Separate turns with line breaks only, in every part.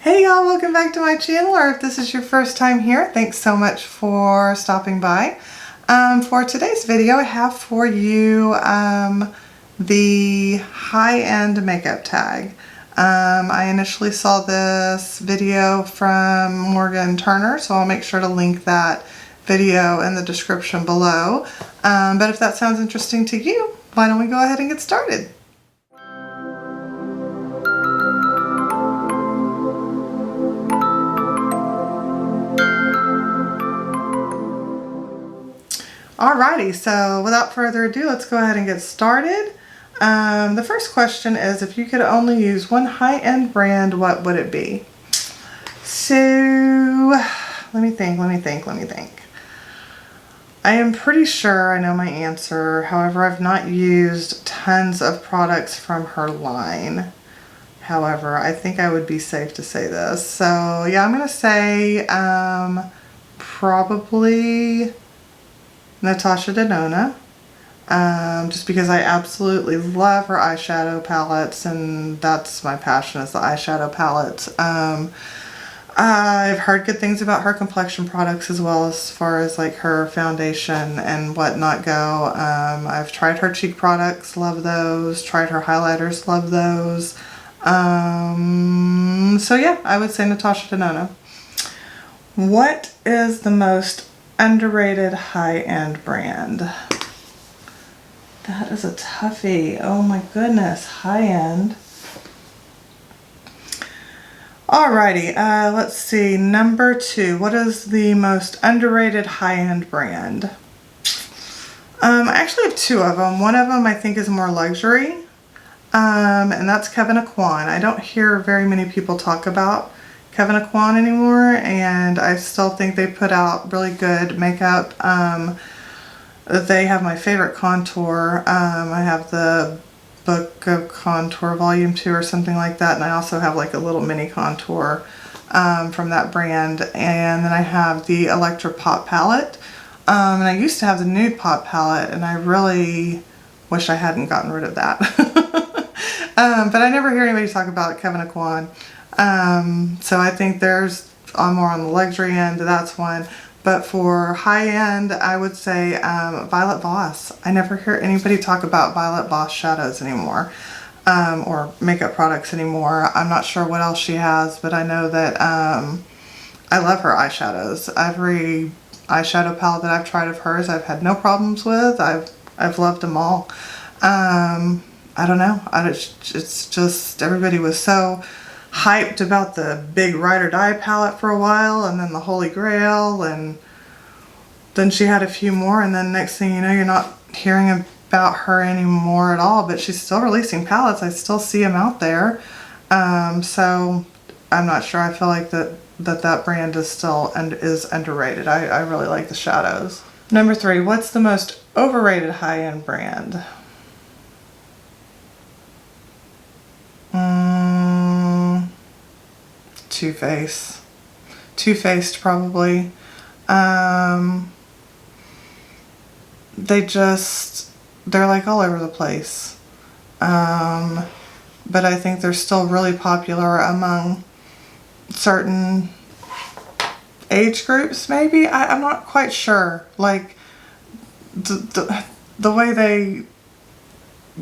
Hey y'all, welcome back to my channel, or if this is your first time here, thanks so much for stopping by. For today's video, I have for you the high-end makeup tag. I initially saw this video from Morgan Turner, so I'll make sure to link that video in the description below. But if that sounds interesting to you, why don't we go ahead and get started? Alrighty, so without further ado, let's go ahead and get started. The first question is, if you could only use one high-end brand, what would it be? So, let me think. I am pretty sure I know my answer. However, I've not used tons of products from her line. However, I think I would be safe to say this. So, yeah, I'm going to say probably Natasha Denona, just because I absolutely love her eyeshadow palettes, and that's my passion, is the eyeshadow palettes. I've heard good things about her complexion products as well, as far as like her foundation and whatnot go. I've tried her cheek products, love those. Tried her highlighters, love those. So yeah, I would say Natasha Denona. What is the most underrated high-end brand? That is a toughie. Oh my goodness, high-end. Alrighty, let's see. Number 2. What is the most underrated high-end brand? I actually have 2 of them. One of them I think is more luxury, and that's Kevyn Aucoin. I don't hear very many people talk about Kevyn Aucoin anymore, and I still think they put out really good makeup. They have my favorite contour. I have the Book of Contour Volume 2 or something like that, and I also have like a little mini contour from that brand. And then I have the Electra Pop palette, and I used to have the Nude Pop palette, and I really wish I hadn't gotten rid of that. But I never hear anybody talk about Kevyn Aucoin. So I think there's more on the luxury end, that's one. But for high end, I would say Violet Voss. I never hear anybody talk about Violet Voss shadows anymore, or makeup products anymore. I'm not sure what else she has, but I know that I love her eyeshadows. Every eyeshadow palette that I've tried of hers, I've had no problems with. I've loved them all. I don't know. It's just, everybody was so hyped about the big Ride or Die palette for a while, and then the Holy Grail, and then she had a few more, and then next thing you know, you're not hearing about her anymore at all, but she's still releasing palettes. I still see them out there. So I'm not sure. I feel like that brand is still is underrated. I really like the shadows. Number 3, what's the most overrated high-end brand? Too Faced probably. They're like all over the place. But I think they're still really popular among certain age groups, maybe. I'm not quite sure. Like the way they,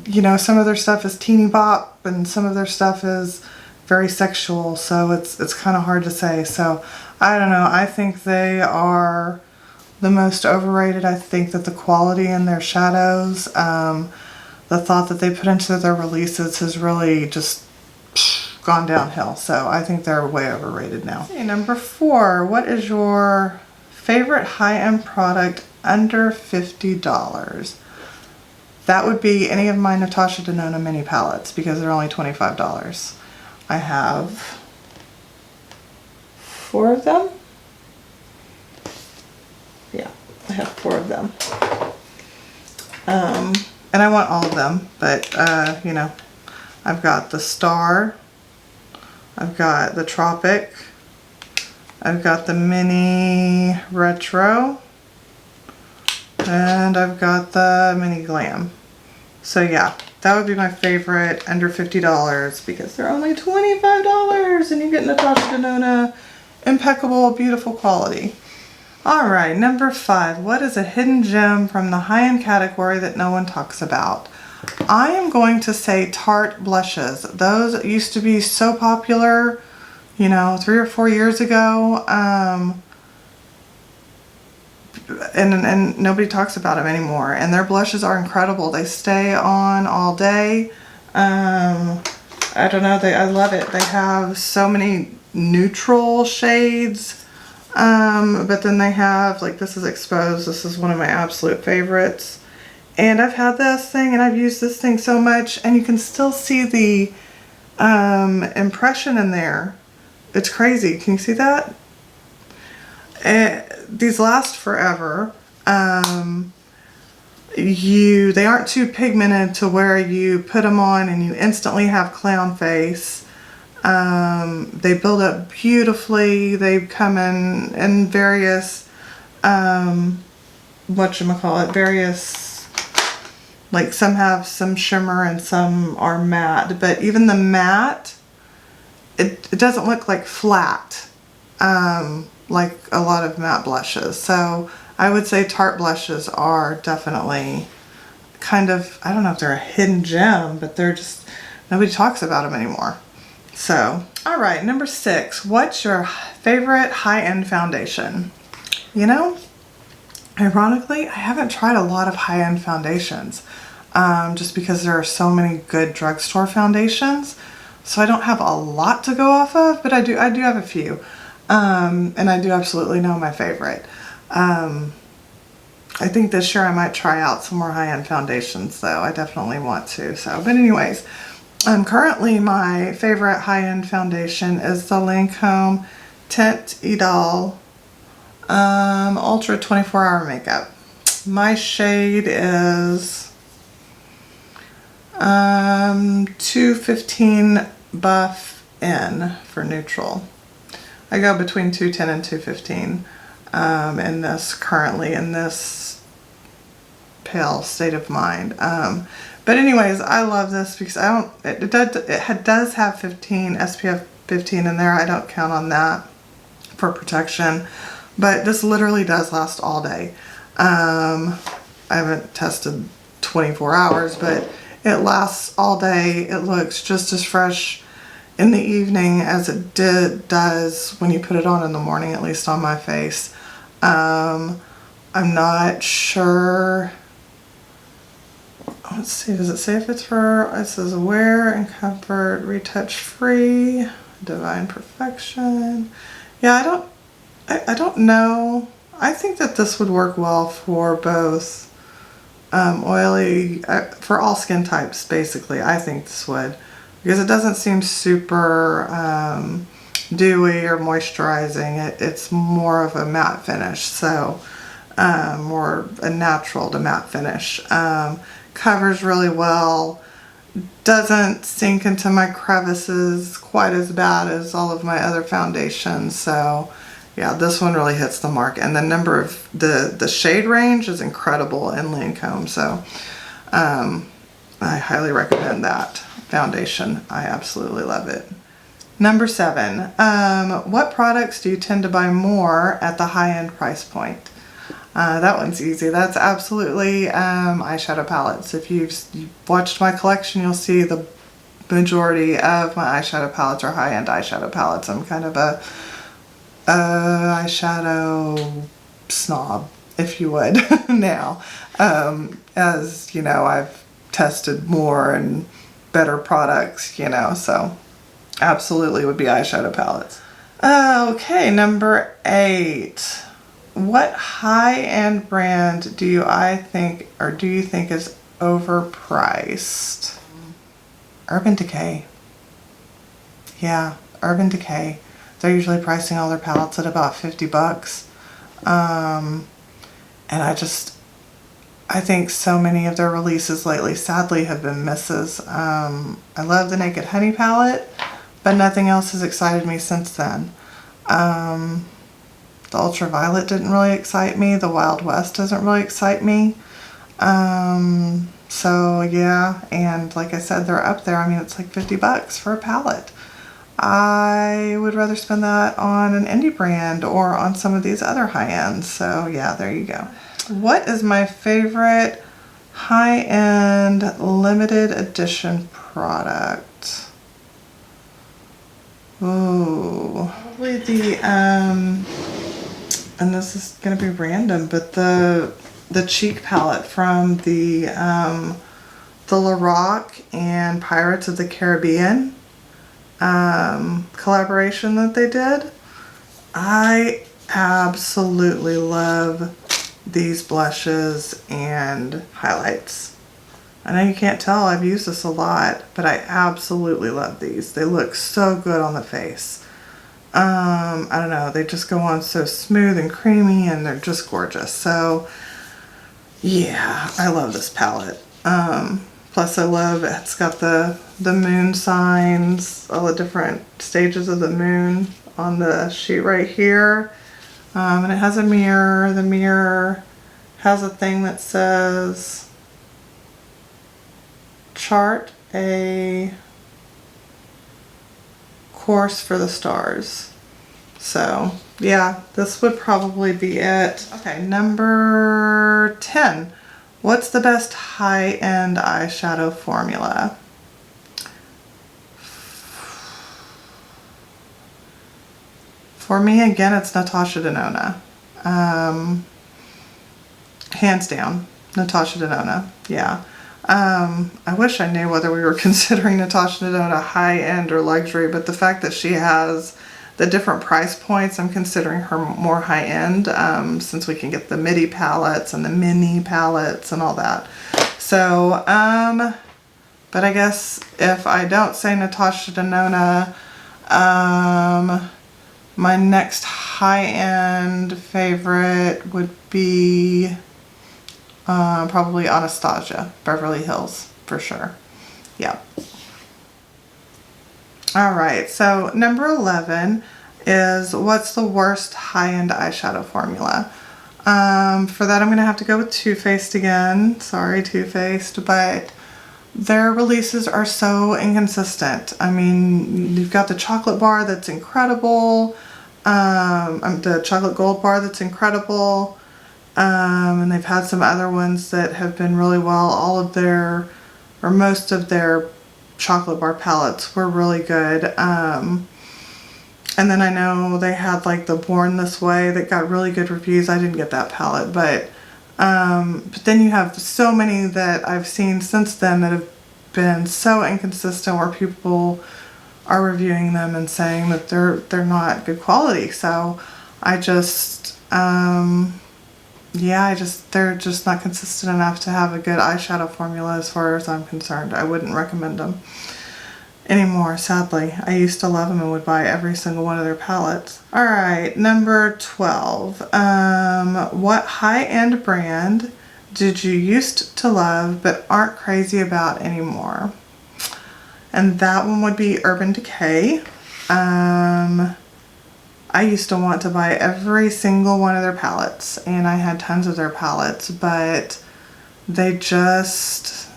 you know, some of their stuff is teeny bop and some of their stuff is very sexual, so it's kind of hard to say. So I don't know. I think they are the most overrated. I think that the quality in their shadows, the thought that they put into their releases has really just gone downhill. So I think they're way overrated now. Okay, number 4, what is your favorite high-end product under $50? That would be any of my Natasha Denona mini palettes, because they're only $25. I have 4 of them. Yeah, I have 4 of them. And I want all of them, but you know, I've got the Star, I've got the Tropic, I've got the Mini Retro, and I've got the Mini Glam. So yeah, That would be my favorite under $50 because they're only $25 and you get Natasha Denona impeccable, beautiful quality. All right, number 5. What is a hidden gem from the high-end category that no one talks about? I am going to say Tarte blushes. Those used to be so popular, you know, 3 or 4 years ago. And nobody talks about them anymore. And their blushes are incredible. They stay on all day. I don't know. I love it. They have so many neutral shades. But then they have, like, this is Exposed. This is one of my absolute favorites. And I've had this thing and I've used this thing so much. And you can still see the impression in there. It's crazy. Can you see that? These last forever. They aren't too pigmented to where you put them on and you instantly have clown face. They build up beautifully. They come in various, various, like some have some shimmer and some are matte, but even the matte, it doesn't look like flat, like a lot of matte blushes. So I would say Tarte blushes are definitely kind of, I don't know if they're a hidden gem, but they're just, nobody talks about them anymore. So, all right, number 6, what's your favorite high-end foundation? You know, ironically, I haven't tried a lot of high-end foundations, just because there are so many good drugstore foundations. So I don't have a lot to go off of, but I do have a few. And I do absolutely know my favorite. I think this year I might try out some more high-end foundations though. I definitely want to. So, but anyways, currently my favorite high-end foundation is the Lancome Teint Idole Ultra 24-Hour Makeup. My shade is 215 Buff N for neutral. I go between 210 and 215 in this pale state of mind. But anyways, I love this because it does have SPF 15 in there. I don't count on that for protection, but this literally does last all day. I haven't tested 24 hours, but it lasts all day. It looks just as fresh in the evening as it does when you put it on in the morning, at least on my face. I'm not sure. Let's see, does it say if it's for, it says wear and comfort, retouch free, divine perfection. Yeah, I don't know. I think that this would work well for both oily, for all skin types basically. I think this would. Because it doesn't seem super dewy or moisturizing. It's more of a matte finish, so more a natural to matte finish. Covers really well, doesn't sink into my crevices quite as bad as all of my other foundations. So yeah, this one really hits the mark, and the number of the shade range is incredible in Lancome. So I highly recommend that foundation. I absolutely love it. Number 7, what products do you tend to buy more at the high-end price point? That one's easy. That's absolutely eyeshadow palettes. If you've watched my collection, you'll see the majority of my eyeshadow palettes are high-end eyeshadow palettes. I'm kind of a eyeshadow snob, if you would, now. As you know, I've tested more and better products, you know, so absolutely would be eyeshadow palettes. Okay, number 8. What high-end brand do you think is overpriced? Urban Decay. Yeah, Urban Decay. They're usually pricing all their palettes at about 50 bucks. And I think so many of their releases lately, sadly, have been misses. I love the Naked Honey palette, but nothing else has excited me since then. The Ultraviolet didn't really excite me. The Wild West doesn't really excite me. So yeah, and like I said, they're up there. I mean, it's like 50 bucks for a palette. I would rather spend that on an indie brand or on some of these other high-ends. So yeah, there you go. What is my favorite high-end limited edition product? Ooh, probably the, and this is gonna be random, but the cheek palette from the Lorac and Pirates of the Caribbean collaboration that they did. I absolutely love these blushes and highlights. I know you can't tell, I've used this a lot, but I absolutely love these. They look so good on the face. I don't know, they just go on so smooth and creamy, and they're just gorgeous. So yeah, I love this palette. Plus I love, it's got the moon signs, all the different stages of the moon on the sheet right here. And it has a mirror. The mirror has a thing that says, chart a course for the stars. So yeah, this would probably be it. Okay, number 10. What's the best high-end eyeshadow formula? For me, again, it's Natasha Denona. Hands down, Natasha Denona, yeah. I wish I knew whether we were considering Natasha Denona high-end or luxury, but the fact that she has the different price points, I'm considering her more high-end, since we can get the midi palettes and the mini palettes and all that. So, but I guess if I don't say Natasha Denona, my next high-end favorite would be probably Anastasia, Beverly Hills, for sure. Yeah. Alright, so number 11 is what's the worst high-end eyeshadow formula? For that I'm going to have to go with Too Faced again. Sorry, Too Faced, but their releases are so inconsistent. I mean, you've got the chocolate bar that's incredible, the chocolate gold bar that's incredible, and they've had some other ones that have been really well. All of their, or most of their chocolate bar palettes were really good. And then I know they had like the Born This Way that got really good reviews. I didn't get that palette, but then you have so many that I've seen since then that have been so inconsistent, where people are reviewing them and saying that they're not good quality. So I just, yeah, they're just not consistent enough to have a good eyeshadow formula as far as I'm concerned. I wouldn't recommend them anymore, sadly. I used to love them and would buy every single one of their palettes. Alright, number 12. What high-end brand did you used to love but aren't crazy about anymore? And that one would be Urban Decay. I used to want to buy every single one of their palettes, and I had tons of their palettes, but they just,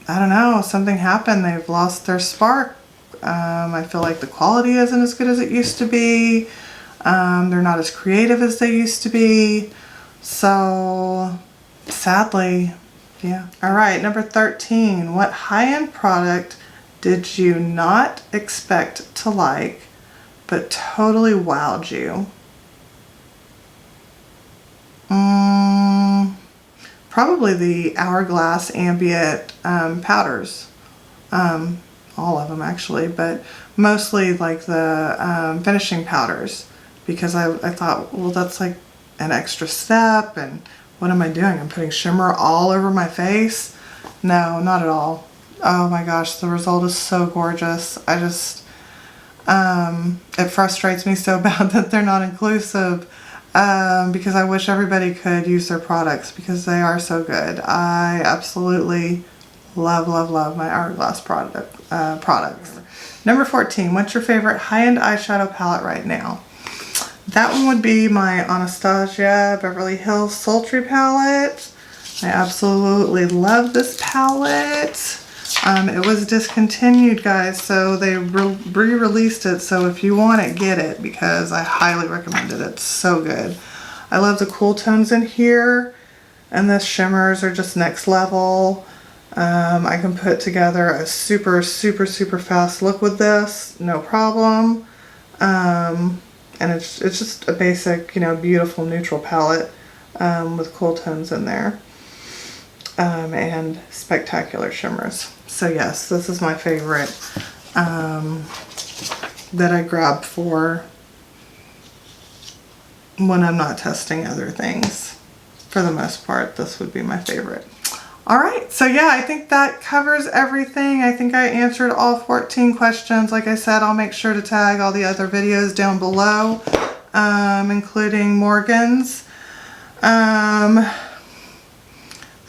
I don't know, something happened. They've lost their spark. I feel like the quality isn't as good as it used to be. They're not as creative as they used to be. So, sadly, yeah. Alright, number 13. What high-end product did you not expect to like, but totally wowed you? Probably the Hourglass Ambient powders. All of them actually, but mostly like the finishing powders, because I thought, well, that's like an extra step, and what am I doing? I'm putting shimmer all over my face? No, not at all. Oh my gosh, the result is so gorgeous. I just, it frustrates me so bad that they're not inclusive, because I wish everybody could use their products because they are so good. I absolutely love, love, love my Hourglass products. Number 14, what's your favorite high-end eyeshadow palette right now? That one would be my Anastasia Beverly Hills Sultry palette. I absolutely love this palette. It was discontinued, guys, so they re-released it. So if you want it, get it, because I highly recommend it. It's so good. I love the cool tones in here, and the shimmers are just next level. I can put together a super fast look with this, no problem. And it's just a basic, you know, beautiful neutral palette with cool tones in there. And spectacular shimmers. So yes, this is my favorite that I grab for when I'm not testing other things. For the most part, this would be my favorite. Alright, so yeah, I think that covers everything. I think I answered all 14 questions. Like I said, I'll make sure to tag all the other videos down below, including Morgan's.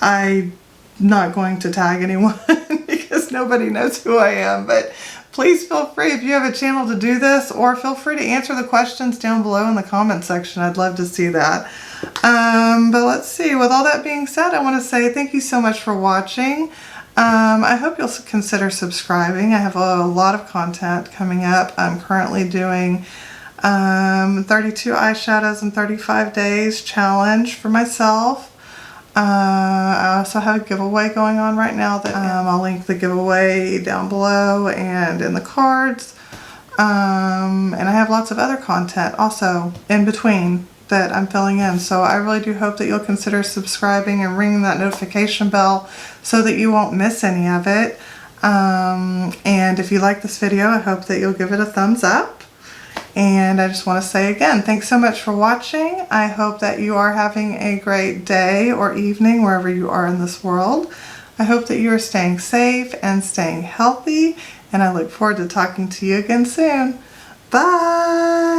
I'm not going to tag anyone because nobody knows who I am, but please feel free if you have a channel to do this, or feel free to answer the questions down below in the comment section. I'd love to see that. But let's see, with all that being said, I want to say thank you so much for watching. I hope you'll consider subscribing. I have a lot of content coming up. I'm currently doing 32 eyeshadows in 35 days challenge for myself. I also have a giveaway going on right now that I'll link the giveaway down below and in the cards. And I have lots of other content also in between that I'm filling in. So I really do hope that you'll consider subscribing and ringing that notification bell so that you won't miss any of it. And if you like this video, I hope that you'll give it a thumbs up. And I just want to say again, thanks so much for watching. I hope that you are having a great day or evening wherever you are in this world. I hope that you are staying safe and staying healthy, and I look forward to talking to you again soon. Bye!